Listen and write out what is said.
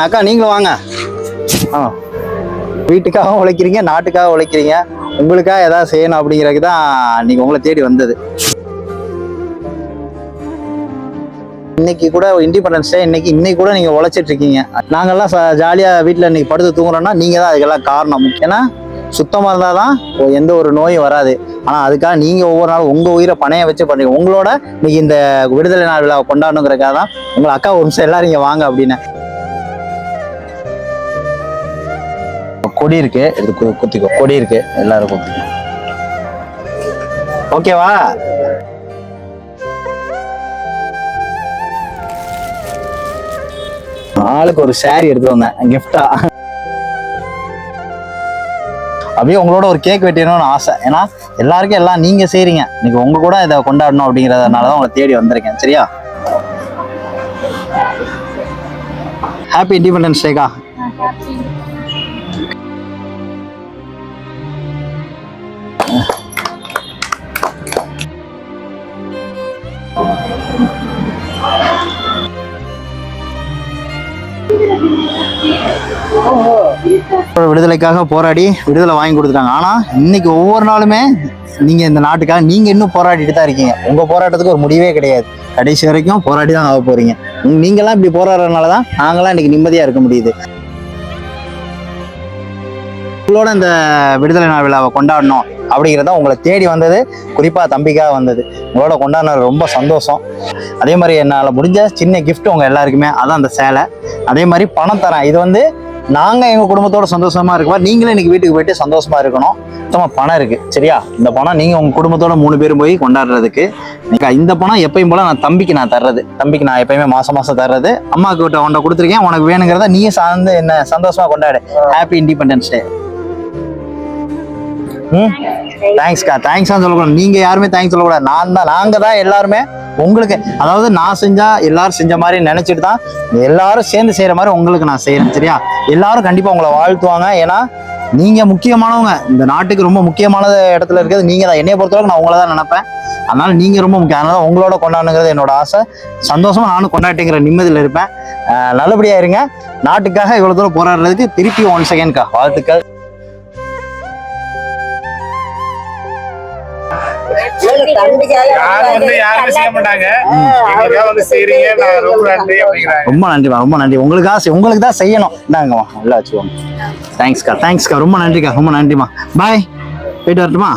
அக்கா நீங்களும் வாங்க. வீட்டுக்காக உழைக்கிறீங்க, நாட்டுக்காக உழைக்கிறீங்க, உங்களுக்காக ஏதாவது செய்யணும் அப்படிங்கிறதுக்கு தான் நீங்க உங்களை தேடி வந்தது. இன்னைக்கு கூட இண்டிபெண்டன்ஸ் டே, இன்னைக்கு கூட நீங்க உழைச்சிட்டு இருக்கீங்க. நாங்கெல்லாம் ஜாலியா வீட்டுல இன்னைக்கு படுத்து தூங்குறோம்னா நீங்க தான் அதுக்கெல்லாம் காரணம். ஏன்னா சுத்தமா இருந்தாதான் எந்த ஒரு நோயும் வராது. ஆனா அதுக்காக நீங்க ஒவ்வொரு நாளும் உங்க உயிரை பணைய வச்சு பண்றீங்க. உங்களோட இன்னைக்கு இந்த விடுதலை நாள் விழாவை கொண்டாடணுங்கிறதுக்காக தான் உங்களை அக்கா ஒரு நிமிஷம் எல்லாரும் இங்க வாங்க அப்படின்னு. கொடி இருக்கு, குத்திக்கோ. கொடி இருக்கு, எல்லாரும் குத்திக்கோ. ஓகேவா? ஆளுக்கு ஒரு சாரி எடுத்து வந்தேன் கிஃப்டா. அப்படியே உங்களோட ஒரு கேக் வெட்டிடணும்னு ஆசை. ஏன்னா எல்லாருக்கும் எல்லாம் நீங்க செய்றீங்க, இன்னைக்கு உங்க கூட இதை கொண்டாடணும் அப்படிங்கிறதுனாலதான் உங்களை தேடி வந்திருக்கேன். சரியா? ஹாப்பி இண்டிபெண்டன்ஸ் டேக்கா. விடுதலைக்காக போராடி விடுதலை வாங்கி கொடுத்துட்டாங்க. ஆனா இன்னைக்கு ஒவ்வொரு நாளுமே நீங்க இந்த நாட்டுக்காக நீங்க இன்னும் போராடிட்டு தான் இருக்கீங்க. உங்க போராட்டத்துக்கு ஒரு முடிவே கிடையாது. கடைசி வரைக்கும் போராடி தான் ஆக போறீங்க. நீங்கெல்லாம் இப்படி போராடுறதுனாலதான் நாங்களாம் இன்னைக்கு நிம்மதியா இருக்க முடியுது. உங்களோட இந்த விடுதலை நாள் விழாவை கொண்டாடணும் அப்படிங்கிறத உங்களை தேடி வந்தது, குறிப்பா தம்பிக்காக வந்தது. உங்களோட கொண்டாடினது ரொம்ப சந்தோஷம். அதே மாதிரி என்னால் முடிஞ்ச சின்ன கிஃப்ட் உங்க எல்லாருக்குமே, அதான் அந்த சேலை. அதே மாதிரி பணம் தரேன். இது வந்து நாங்க எங்க குடும்பத்தோட சந்தோஷமா இருக்கோம். நீங்களும் இன்னைக்கு வீட்டுக்கு போயிட்டு சந்தோஷமா இருக்கணும். சுத்தமா பணம் இருக்கு. சரியா? இந்த பணம் நீங்க உங்க குடும்பத்தோட 3 பேரும் போய் கொண்டாடுறதுக்கு. இந்த பணம் எப்பயும் போல நான் தம்பிக்கு நான் தர்றது. தம்பிக்கு நான் எப்பயுமே மாசம் தர்றது. அம்மாவுக்கு உன்னை கொடுத்துருக்கேன். உனக்கு வேணுங்கிறத நீ சார்ந்து என்ன சந்தோஷமா கொண்டாடு. Happy independence day. தேங்க்ஸ்க்கா. தேங்க்ஸ் தான் சொல்லக்கூடாது. நீங்க யாருமே தேங்க்ஸ் சொல்லக்கூடாது. நாங்க தான் எல்லாருமே உங்களுக்கு, அதாவது நான் செஞ்சா எல்லாரும் செஞ்ச மாதிரி நினைச்சிட்டு தான் எல்லாரும் சேர்ந்து செய்யற மாதிரி உங்களுக்கு நான் செய்யறேன். சரியா? எல்லாரும் கண்டிப்பா உங்களை வாழ்த்துவாங்க. ஏன்னா நீங்க முக்கியமானவங்க. இந்த நாட்டுக்கு ரொம்ப முக்கியமான இடத்துல இருக்கிறது நீங்க தான். என்னைய பொறுத்தவரைக்கும் நான் உங்களை தான் நினைப்பேன். அதனால நீங்க ரொம்ப முக்கியம். அதனால உங்களோட கொண்டாடுங்கிறது என்னோட ஆசை. சந்தோஷமா நானும் கொண்டாட்டிங்கிற நிம்மதியில் இருப்பேன். நல்லபடியா இருங்க. நாட்டுக்காக இவ்வளவு தூரம் போராடுறதுக்கு திருப்பி 1 செகண்ட்க்கா வாழ்த்துக்கள். ரொம்ப நன்றிமா, ரொம்ப நன்றி. உங்களுக்கு தான் செய்யணும். இந்தாங்கம்மா, நல்லா வச்சுக்கோங்க. தேங்க்ஸ்க்கா, தேங்க்ஸ்க்கா, ரொம்ப நன்றிக்கா, ரொம்ப நன்றிமா. பாய், போயிட்டு வரட்டுமா?